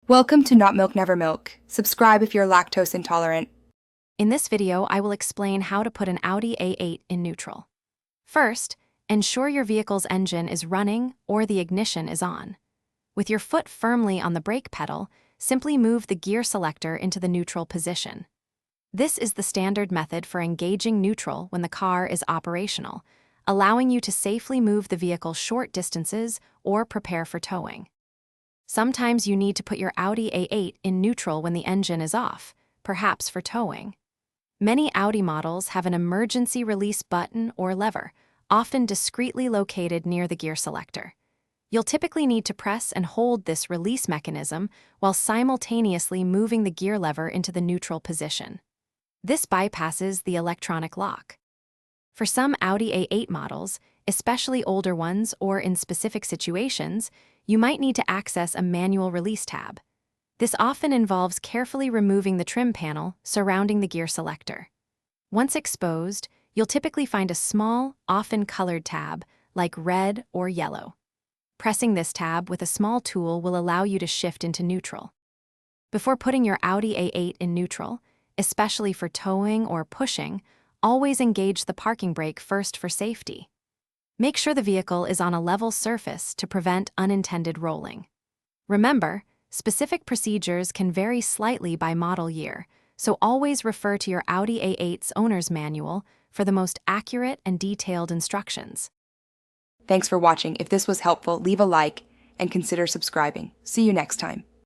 Welcome to Not Milk Never Milk. Subscribe if you're lactose intolerant. In this video, I will explain how to put an Audi A8 in neutral. First, ensure your vehicle's engine is running or the ignition is on. With your foot firmly on the brake pedal, simply move the gear selector into the neutral position. This is the standard method for engaging neutral when the car is operational, allowing you to safely move the vehicle short distances or prepare for towing. Sometimes you need to put your Audi A8 in neutral when the engine is off, perhaps for towing. Many Audi models have an emergency release button or lever, often discreetly located near the gear selector. You'll typically need to press and hold this release mechanism while simultaneously moving the gear lever into the neutral position. This bypasses the electronic lock. For some Audi A8 models, especially older ones or in specific situations, you might need to access a manual release tab. This often involves carefully removing the trim panel surrounding the gear selector. Once exposed, you'll typically find a small, often colored tab, like red or yellow. Pressing this tab with a small tool will allow you to shift into neutral. Before putting your Audi A8 in neutral, especially for towing or pushing, always engage the parking brake first for safety. Make sure the vehicle is on a level surface to prevent unintended rolling. Remember, specific procedures can vary slightly by model year, so always refer to your Audi A8's owner's manual for the most accurate and detailed instructions. Thanks for watching. If this was helpful, leave a like and consider subscribing. See you next time.